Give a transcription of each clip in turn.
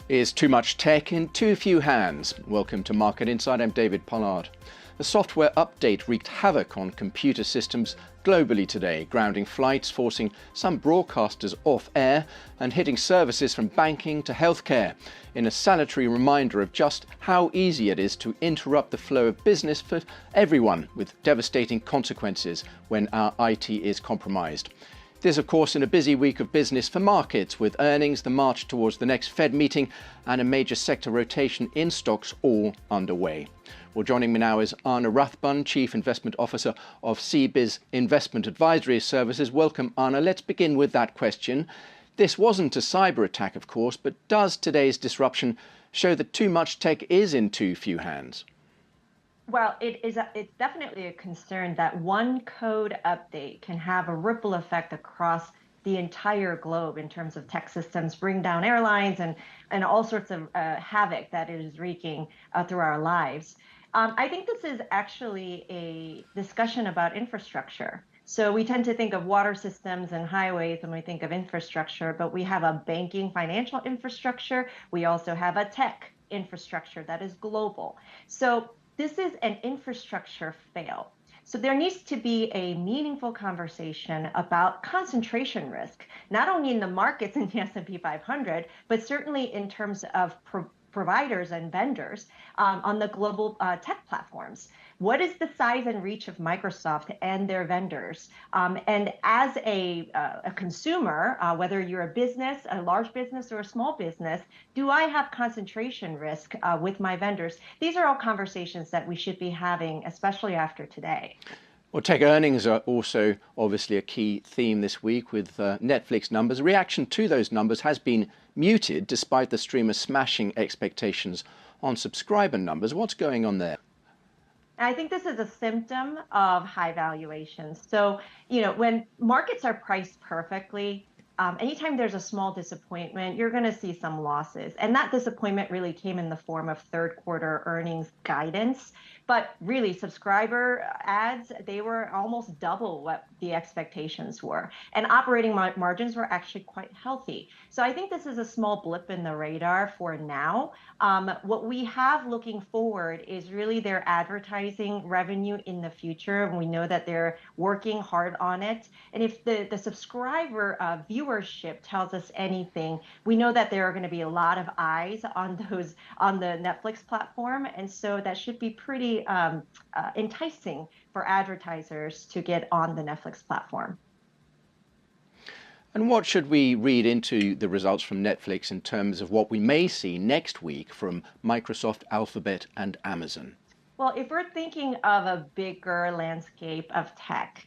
Is too much tech in too few hands? Welcome to Market Insight. I'm David Pollard. A software update wreaked havoc on computer systems globally today, grounding flights, forcing some broadcasters off air and hitting services from banking to healthcare, in a salutary reminder of just how easy it is to interrupt the flow of business for everyone, with devastating consequences when our IT is compromised. This, of course, in a busy week of business for markets, with earnings, the march towards the next Fed meeting, and a major sector rotation in stocks all underway. Well, joining me now is Anna Rathbun, Chief Investment Officer of CBIZ Investment Advisory Services. Welcome, Anna. Let's begin with that question. This wasn't a cyber attack, of course, but does today's disruption show that too much tech is in too few hands? Well, it's definitely a concern that one code update can have a ripple effect across the entire globe in terms of tech systems, bring down airlines and all sorts of havoc that it is wreaking through our lives. I think this is actually a discussion about infrastructure. So we tend to think of water systems and highways when we think of infrastructure, but we have a banking financial infrastructure. We also have a tech infrastructure that is global. So this is an infrastructure fail. So there needs to be a meaningful conversation about concentration risk, not only in the markets in the S&P 500, but certainly in terms of providers and vendors on the global tech platforms. What is the size and reach of Microsoft and their vendors? And as a consumer, whether you're a business, a large business or a small business, do I have concentration risk with my vendors? These are all conversations that we should be having, especially after today. Well, tech earnings are also obviously a key theme this week, with Netflix numbers. Reaction to those numbers has been muted despite the streamer smashing expectations on subscriber numbers. What's going on there? I think this is a symptom of high valuations. So, when markets are priced perfectly, anytime there's a small disappointment, you're going to see some losses. And that disappointment really came in the form of third quarter earnings guidance. But really, subscriber ads, they were almost double what the expectations were. And operating margins were actually quite healthy. So I think this is a small blip in the radar for now. What we have looking forward is really their advertising revenue in the future. And we know that they're working hard on it. And if the subscriber viewership tells us anything, we know that there are going to be a lot of eyes on the Netflix platform. And so that should be pretty enticing for advertisers to get on the Netflix platform. And what should we read into the results from Netflix in terms of what we may see next week from Microsoft, Alphabet, and Amazon? Well, if we're thinking of a bigger landscape of tech,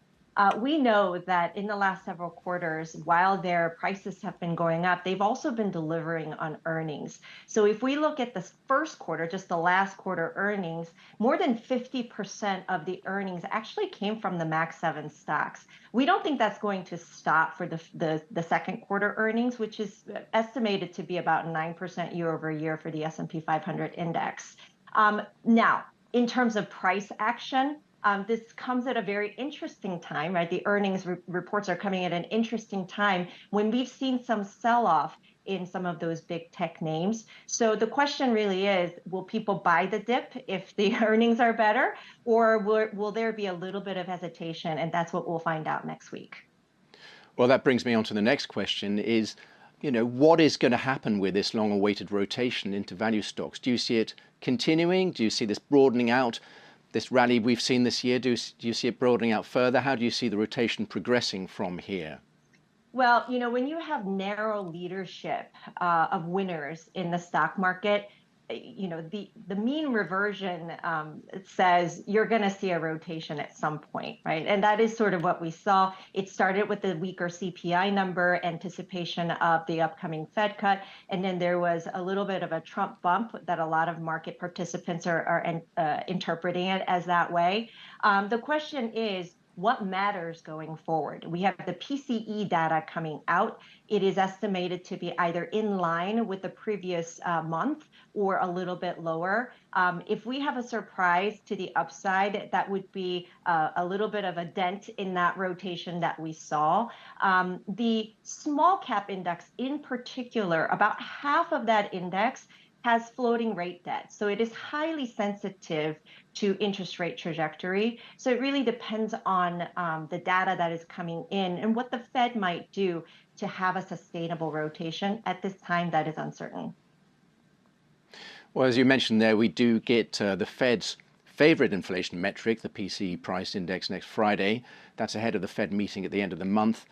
we know that in the last several quarters, while their prices have been going up, they've also been delivering on earnings. So if we look at the first quarter, just the last quarter earnings, more than 50% of the earnings actually came from the Max 7 stocks. We don't think that's going to stop for the second quarter earnings, which is estimated to be about 9% year over year for the S&P 500 index. Now, in terms of price action, this comes at a very interesting time, right? The earnings reports are coming at an interesting time when we've seen some sell-off in some of those big tech names. So the question really is, will people buy the dip if the earnings are better, or will there be a little bit of hesitation? And that's what we'll find out next week. Well, that brings me on to the next question is, what is going to happen with this long-awaited rotation into value stocks? Do you see it continuing? Do you see this broadening out? This rally we've seen this year, do you see it broadening out further? How do you see the rotation progressing from here? Well, when you have narrow leadership of winners in the stock market, the mean reversion says you're going to see a rotation at some point, right? And that is sort of what we saw. It started with the weaker CPI number, anticipation of the upcoming Fed cut, and then there was a little bit of a Trump bump that a lot of market participants are interpreting it as that way. The question is, what matters going forward. We have the PCE data coming out. It is estimated to be either in line with the previous month or a little bit lower. If we have a surprise to the upside, that would be a little bit of a dent in that rotation that we saw. The small cap index in particular, about half of that index has floating rate debt. So it is highly sensitive to interest rate trajectory. So it really depends on the data that is coming in and what the Fed might do to have a sustainable rotation. At this time, that is uncertain. Well, as you mentioned there, we do get the Fed's favorite inflation metric, the PCE price index, next Friday. That's ahead of the Fed meeting at the end of the month.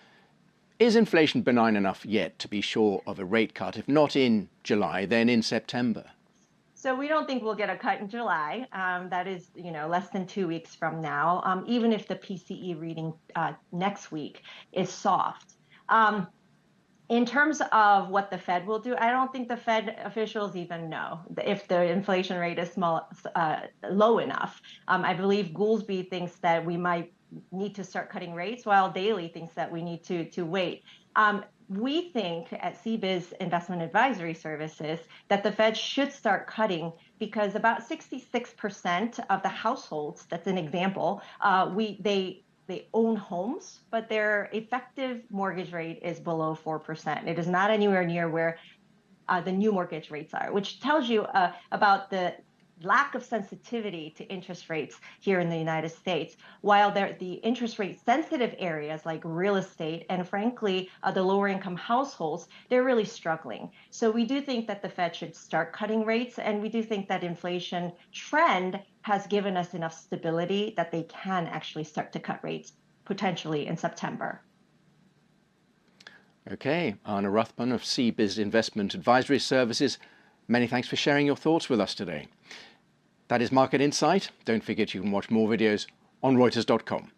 Is inflation benign enough yet to be sure of a rate cut? If not in July, then in September? So we don't think we'll get a cut in July. That is, less than 2 weeks from now, even if the PCE reading next week is soft. In terms of what the Fed will do, I don't think the Fed officials even know if the inflation rate is low enough. I believe Goolsbee thinks that we might need to start cutting rates, while Daly thinks that we need to wait. We think at CBIZ Investment Advisory Services that the Fed should start cutting because about 66% of the households, that's an example, they own homes, but their effective mortgage rate is below 4%. It is not anywhere near where the new mortgage rates are, which tells you about the lack of sensitivity to interest rates here in the United States, while the interest rate sensitive areas like real estate and frankly, the lower income households, they're really struggling. So we do think that the Fed should start cutting rates, and we do think that inflation trend has given us enough stability that they can actually start to cut rates potentially in September. Okay, Anna Ruthman of CBIZ Investment Advisory Services, many thanks for sharing your thoughts with us today. That is Market Insight. Don't forget you can watch more videos on Reuters.com.